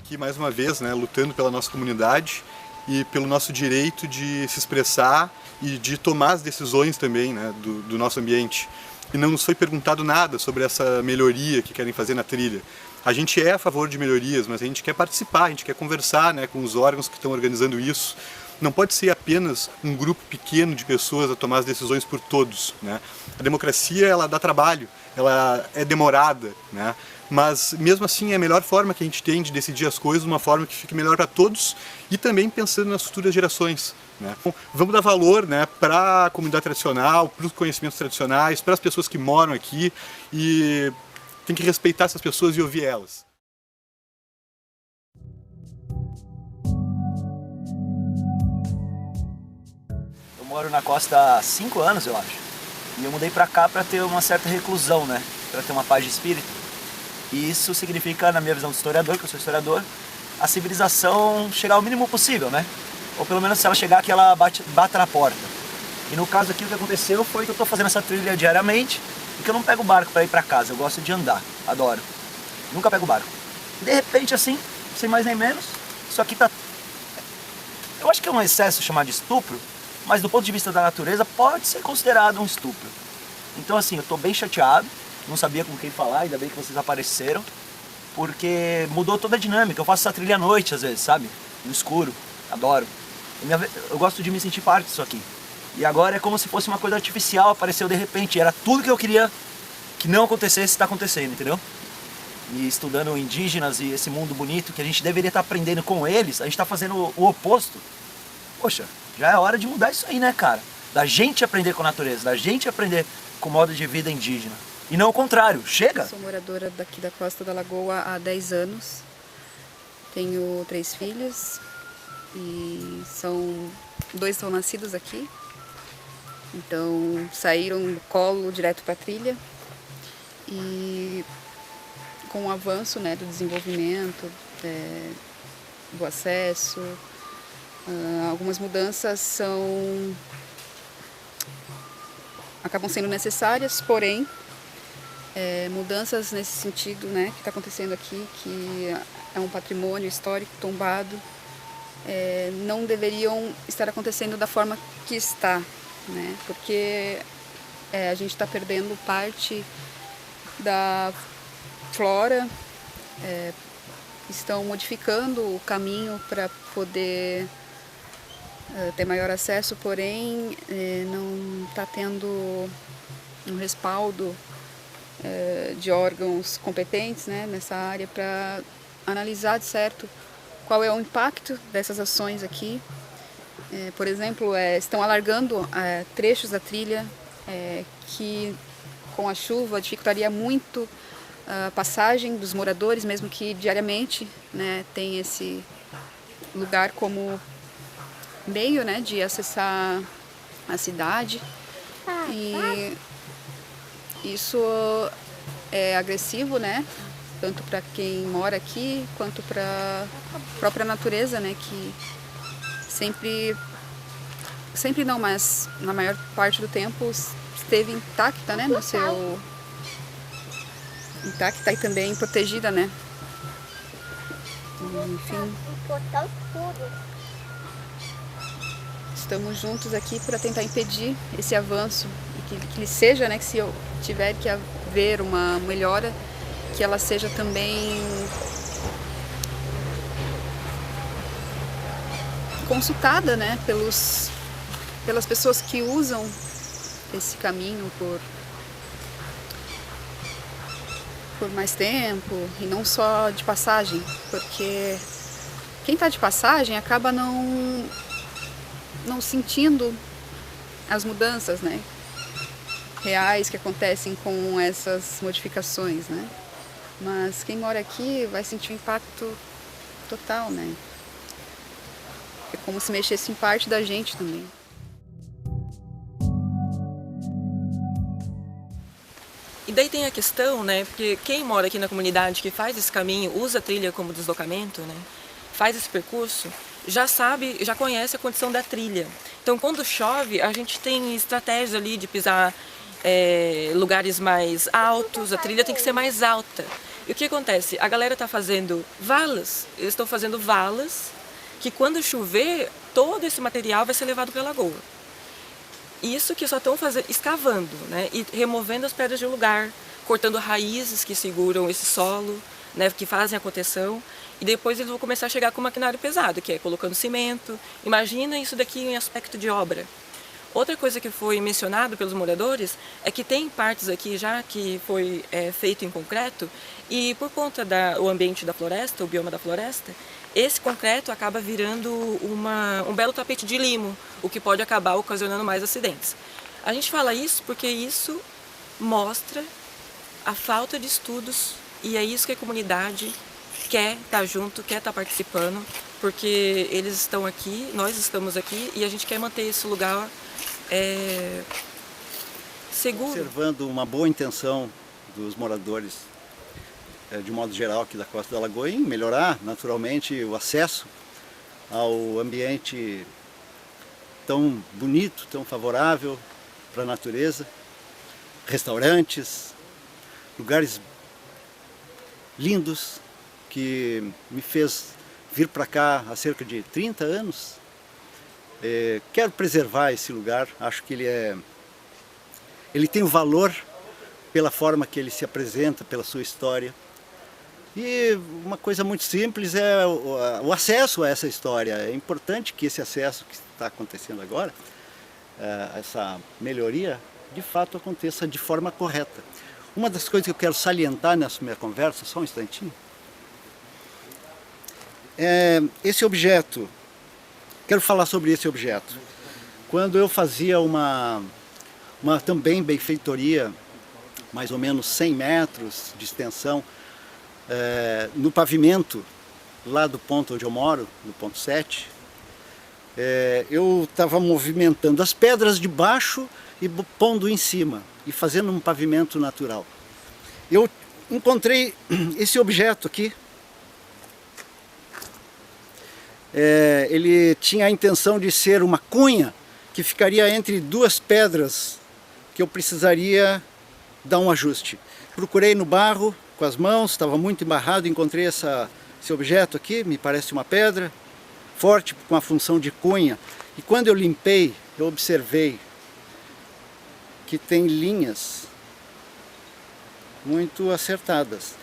aqui mais uma vez, né, lutando pela nossa comunidade e pelo nosso direito de se expressar e de tomar as decisões também, né, do nosso ambiente. E não nos foi perguntado nada sobre essa melhoria que querem fazer na trilha. A gente é a favor de melhorias, mas a gente quer participar, a gente quer conversar, né, com os órgãos que estão organizando isso. Não pode ser apenas um grupo pequeno de pessoas a tomar as decisões por todos, né? A democracia, ela dá trabalho, ela é demorada, né? Mas mesmo assim é a melhor forma que a gente tem de decidir as coisas, uma forma que fique melhor para todos e também pensando nas futuras gerações, né? Então, vamos dar valor, né, para a comunidade tradicional, para os conhecimentos tradicionais, para as pessoas que moram aqui e tem que respeitar essas pessoas e ouvir elas. Eu moro na costa há 5 anos, eu acho. E eu mudei pra cá pra ter uma certa reclusão, né? Pra ter uma paz de espírito. E isso significa, na minha visão de historiador, que eu sou historiador, a civilização chegar ao mínimo possível, né? Ou pelo menos se ela chegar aqui, ela bata na porta. E no caso aqui, o que aconteceu foi que eu tô fazendo essa trilha diariamente e que eu não pego barco pra ir pra casa. Eu gosto de andar, adoro. Nunca pego barco. E de repente, assim, sem mais nem menos, isso aqui tá... Eu acho que é um excesso chamar de estupro, mas do ponto de vista da natureza pode ser considerado um estupro. Então assim, eu tô bem chateado, não sabia com quem falar, ainda bem que vocês apareceram, porque mudou toda a dinâmica. Eu faço essa trilha à noite às vezes, sabe? No escuro, adoro. Eu gosto de me sentir parte disso aqui. E agora é como se fosse uma coisa artificial, apareceu de repente, era tudo que eu queria que não acontecesse, está acontecendo, entendeu? E estudando indígenas e esse mundo bonito que a gente deveria estar aprendendo com eles, a gente está fazendo o oposto. Poxa, já é hora de mudar isso aí, né, cara? Da gente aprender com a natureza, da gente aprender com o modo de vida indígena. E não o contrário, chega! Eu sou moradora daqui da Costa da Lagoa há 10 anos. Tenho 3 filhos e 2 são nascidos aqui. Então saíram do colo direto para a trilha. E com o avanço, né, do desenvolvimento, do acesso, algumas mudanças acabam sendo necessárias, porém, mudanças nesse sentido, né, que está acontecendo aqui, que é um patrimônio histórico tombado, não deveriam estar acontecendo da forma que está, né, porque a gente está perdendo parte da flora, estão modificando o caminho para poder ter maior acesso, porém não está tendo um respaldo de órgãos competentes, né, nessa área para analisar de certo qual é o impacto dessas ações aqui. Por exemplo, estão alargando trechos da trilha que com a chuva dificultaria muito a passagem dos moradores, mesmo que diariamente, né, tem esse lugar como meio, né, de acessar a cidade. E isso é agressivo, né, tanto para quem mora aqui quanto para a própria natureza, né, que sempre não, mas na maior parte do tempo esteve intacta, né, no seu intacta e também protegida, né. Enfim, estamos juntos aqui para tentar impedir esse avanço e que ele seja, né, que se eu tiver que haver uma melhora, que ela seja também consultada, né, pelas pessoas que usam esse caminho por mais tempo e não só de passagem, porque quem está de passagem acaba não sentindo as mudanças, né, reais que acontecem com essas modificações, né, mas quem mora aqui vai sentir o impacto total, né, é como se mexesse em parte da gente também. E daí tem a questão, né, porque quem mora aqui na comunidade que faz esse caminho, usa a trilha como deslocamento, né, faz esse percurso, já sabe, já conhece a condição da trilha. Então quando chove, a gente tem estratégias ali de pisar lugares mais altos, a trilha tem que ser mais alta. E o que acontece? A galera está fazendo valas, eles estão fazendo valas que quando chover, todo esse material vai ser levado para a lagoa. Isso que só estão escavando, né? E removendo as pedras de lugar, cortando raízes que seguram esse solo, né? Que fazem a contenção. E depois eles vão começar a chegar com maquinário pesado, que é colocando cimento. Imagina isso daqui em aspecto de obra. Outra coisa que foi mencionado pelos moradores é que tem partes aqui já que foi feito em concreto e por conta do ambiente da floresta, o bioma da floresta, esse concreto acaba virando um belo tapete de limo, o que pode acabar ocasionando mais acidentes. A gente fala isso porque isso mostra a falta de estudos e é isso que a comunidade quer estar junto, quer estar participando, porque eles estão aqui, nós estamos aqui e a gente quer manter esse lugar seguro. Observando uma boa intenção dos moradores, de modo geral, aqui da Costa da Lagoa, em melhorar naturalmente o acesso ao ambiente tão bonito, tão favorável para a natureza, restaurantes, lugares lindos, que me fez vir para cá há cerca de 30 anos. Quero preservar esse lugar, acho que ele tem um valor pela forma que ele se apresenta, pela sua história. E uma coisa muito simples é o acesso a essa história. É importante que esse acesso que está acontecendo agora, essa melhoria, de fato aconteça de forma correta. Uma das coisas que eu quero salientar nessa minha conversa, só um instantinho, é esse objeto. Quero falar sobre esse objeto. Quando eu fazia uma também benfeitoria, mais ou menos 100 metros de extensão, no pavimento, lá do ponto onde eu moro, no ponto 7, eu estava movimentando as pedras de baixo e pondo em cima, e fazendo um pavimento natural. Eu encontrei esse objeto aqui. Ele tinha a intenção de ser uma cunha que ficaria entre duas pedras que eu precisaria dar um ajuste. Procurei no barro com as mãos, estava muito embarrado, encontrei esse objeto aqui, me parece uma pedra forte com a função de cunha. E quando eu limpei, eu observei que tem linhas muito acertadas.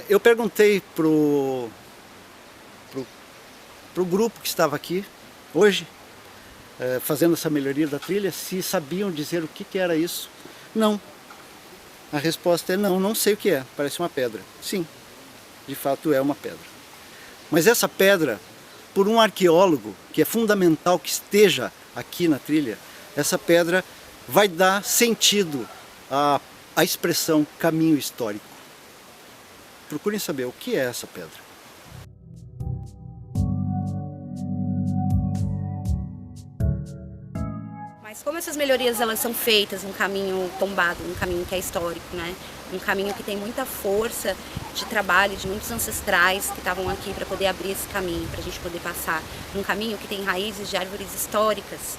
Eu perguntei pro grupo que estava aqui hoje, fazendo essa melhoria da trilha, se sabiam dizer o que era isso. Não. A resposta é não, não sei o que é, parece uma pedra. Sim, de fato é uma pedra. Mas essa pedra, por um arqueólogo, que é fundamental que esteja aqui na trilha, essa pedra vai dar sentido à expressão caminho histórico. Procurem saber o que é essa pedra. Mas como essas melhorias elas são feitas num caminho tombado, num caminho que é histórico, né? Um caminho que tem muita força de trabalho de muitos ancestrais que estavam aqui para poder abrir esse caminho, para a gente poder passar. Um caminho que tem raízes de árvores históricas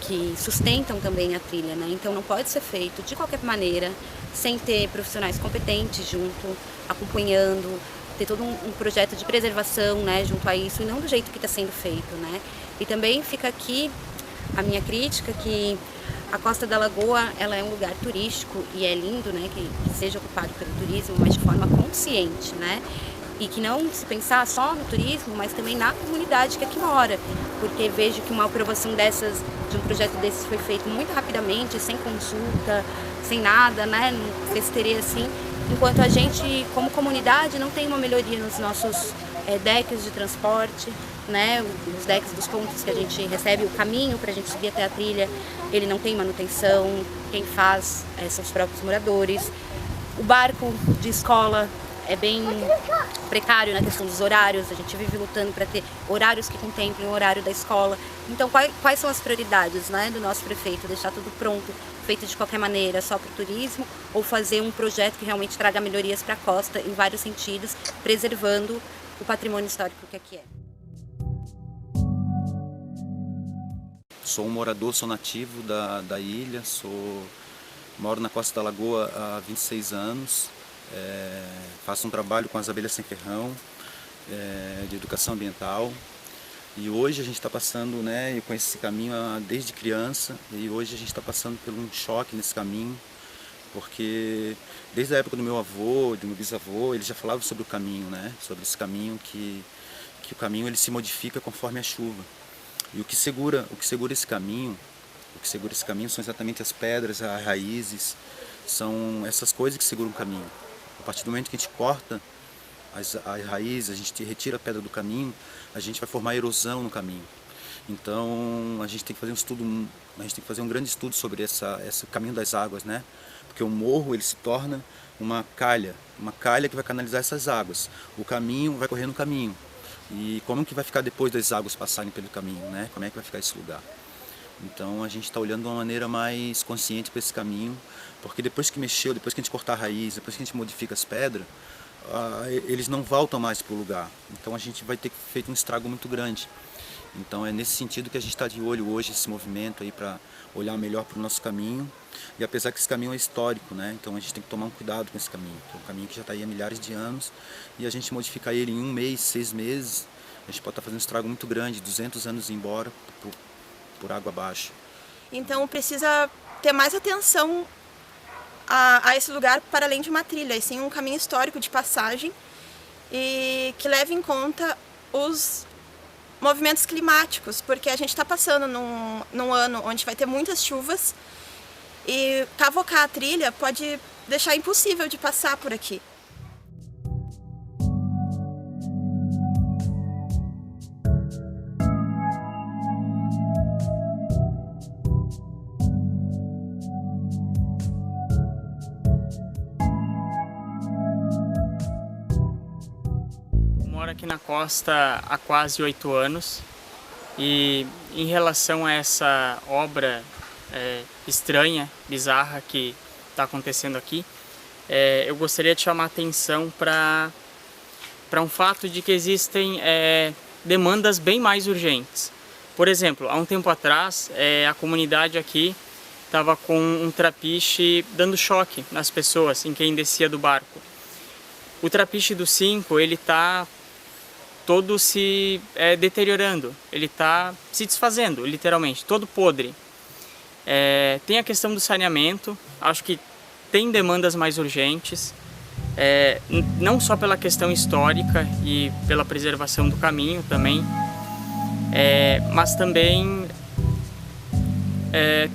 que sustentam também a trilha, né? Então não pode ser feito de qualquer maneira, sem ter profissionais competentes junto, acompanhando, ter todo um projeto de preservação, né, junto a isso, e não do jeito que está sendo feito, né? E também fica aqui a minha crítica que a Costa da Lagoa ela é um lugar turístico e é lindo, né, que seja ocupado pelo turismo, mas de forma consciente, né? E que não se pensar só no turismo, mas também na comunidade que aqui mora, porque vejo que uma aprovação de um projeto desses foi feito muito rapidamente, sem consulta, sem nada, né, num festeirê assim, enquanto a gente, como comunidade, não tem uma melhoria nos nossos decks de transporte, né, os decks dos pontos que a gente recebe, o caminho para a gente subir até a trilha, ele não tem manutenção, quem faz são os próprios moradores. O barco de escola é bem precário na questão dos horários, a gente vive lutando para ter horários que contemplem o horário da escola. Então quais são as prioridades, né, do nosso prefeito? Deixar tudo pronto, feito de qualquer maneira, só para o turismo, ou fazer um projeto que realmente traga melhorias para a costa em vários sentidos, preservando o patrimônio histórico que aqui é. Sou um morador, sou nativo da ilha, moro na Costa da Lagoa há 26 anos faço um trabalho com as abelhas sem ferrão, de educação ambiental. E hoje a gente está passando, né, eu conheço esse caminho desde criança, e hoje a gente está passando por um choque nesse caminho, porque desde a época do meu avô, do meu bisavô, eles já falavam sobre o caminho, né, sobre esse caminho que o caminho ele se modifica conforme a chuva. E o que segura esse caminho, são exatamente as pedras, as raízes, são essas coisas que seguram o caminho. A partir do momento que a gente corta as raízes, a gente retira a pedra do caminho, a gente vai formar erosão no caminho. Então a gente tem que fazer um grande estudo sobre esse caminho das águas, né? Porque o morro ele se torna uma calha que vai canalizar essas águas. O caminho vai correr no caminho. E como que vai ficar depois das águas passarem pelo caminho, né? Como é que vai ficar esse lugar? Então a gente está olhando de uma maneira mais consciente para esse caminho, porque depois que mexeu, depois que a gente cortar a raiz, depois que a gente modifica as pedras, eles não voltam mais para o lugar. Então a gente vai ter feito um estrago muito grande. Então é nesse sentido que a gente está de olho hoje, esse movimento aí para olhar melhor para o nosso caminho. E apesar que esse caminho é histórico, né? Então a gente tem que tomar um cuidado com esse caminho, que é um caminho que já está aí há milhares de anos, e a gente modificar ele em 1 mês, 6 meses, a gente pode estar fazendo um estrago muito grande, 200 anos embora por água abaixo. Então precisa ter mais atenção a esse lugar para além de uma trilha, e sim um caminho histórico de passagem e que leve em conta os movimentos climáticos, porque a gente está passando num ano onde vai ter muitas chuvas e cavocar a trilha pode deixar impossível de passar por aqui. Moro aqui na costa há quase 8 anos e em relação a essa obra estranha, bizarra que está acontecendo aqui, eu gostaria de chamar a atenção para um fato de que existem demandas bem mais urgentes. Por exemplo, há um tempo atrás a comunidade aqui estava com um trapiche dando choque nas pessoas, em quem descia do barco. O trapiche do 5, ele está todo se deteriorando, ele está se desfazendo, literalmente, todo podre. Tem a questão do saneamento, acho que tem demandas mais urgentes, não só pela questão histórica e pela preservação do caminho também, mas também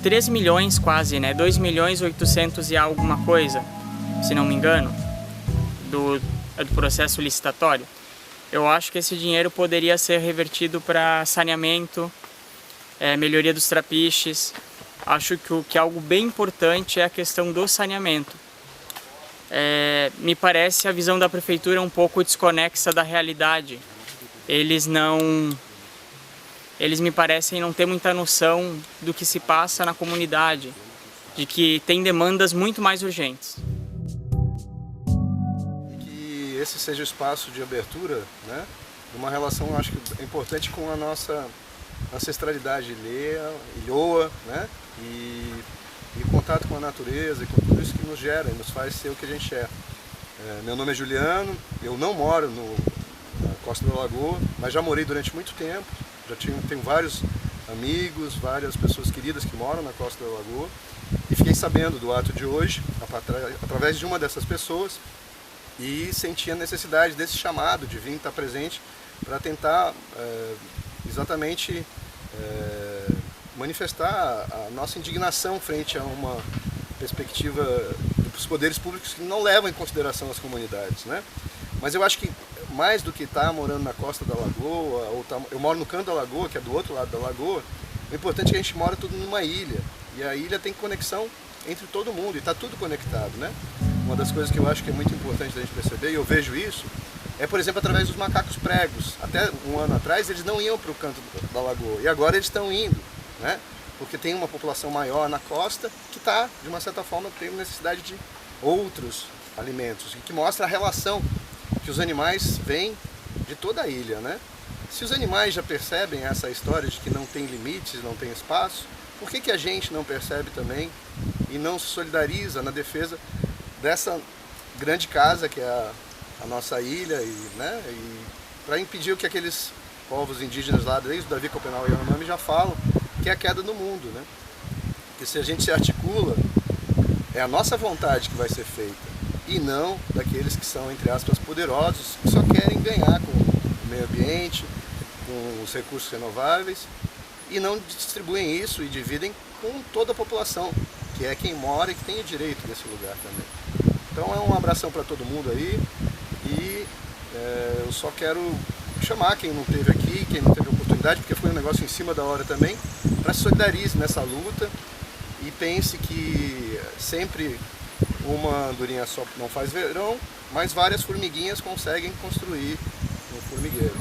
3 milhões quase, né? 2 milhões 800 e alguma coisa, se não me engano, do processo licitatório. Eu acho que esse dinheiro poderia ser revertido para saneamento, melhoria dos trapiches. Acho que algo bem importante é a questão do saneamento. Me parece a visão da prefeitura um pouco desconexa da realidade. Eles me parecem não ter muita noção do que se passa na comunidade, de que tem demandas muito mais urgentes. Esse seja o espaço de abertura, né, uma relação, acho que importante com a nossa ancestralidade ilhoa, né, e contato com a natureza e com tudo isso que nos gera e nos faz ser o que a gente é. Meu nome é Juliano, eu não moro na Costa da Lagoa, mas já morei durante muito tempo, tenho vários amigos, várias pessoas queridas que moram na Costa da Lagoa, e fiquei sabendo do ato de hoje, através de uma dessas pessoas, e senti a necessidade desse chamado de vir estar presente para tentar exatamente manifestar a nossa indignação frente a uma perspectiva dos poderes públicos que não levam em consideração as comunidades, né? Mas eu acho que mais do que estar morando na costa da lagoa, eu moro no canto da lagoa, que é do outro lado da lagoa, o importante é que a gente mora tudo numa ilha, e a ilha tem conexão entre todo mundo, e está tudo conectado, né? Uma das coisas que eu acho que é muito importante da gente perceber, e eu vejo isso, é, por exemplo, através dos macacos pregos. Até um ano atrás eles não iam para o canto da lagoa, e agora eles estão indo, né? Porque tem uma população maior na costa que está, de uma certa forma, tendo necessidade de outros alimentos, e que mostra a relação que os animais vêm de toda a ilha, né? Se os animais já percebem essa história de que não tem limites, não tem espaço, por que a gente não percebe também e não se solidariza na defesa grande casa que é a nossa ilha, e para impedir o que aqueles povos indígenas lá, desde o Davi Copenau e Yanomami já falam, que é a queda do mundo, né? Que se a gente se articula, é a nossa vontade que vai ser feita, e não daqueles que são, entre aspas, poderosos, que só querem ganhar com o meio ambiente, com os recursos renováveis, e não distribuem isso e dividem com toda a população, que é quem mora e que tem o direito desse lugar também. Então é um abração para todo mundo aí, e eu só quero chamar quem não esteve aqui, quem não teve oportunidade, porque foi um negócio em cima da hora também, para se solidarize nessa luta e pense que sempre uma andorinha só não faz verão, mas várias formiguinhas conseguem construir um formigueiro.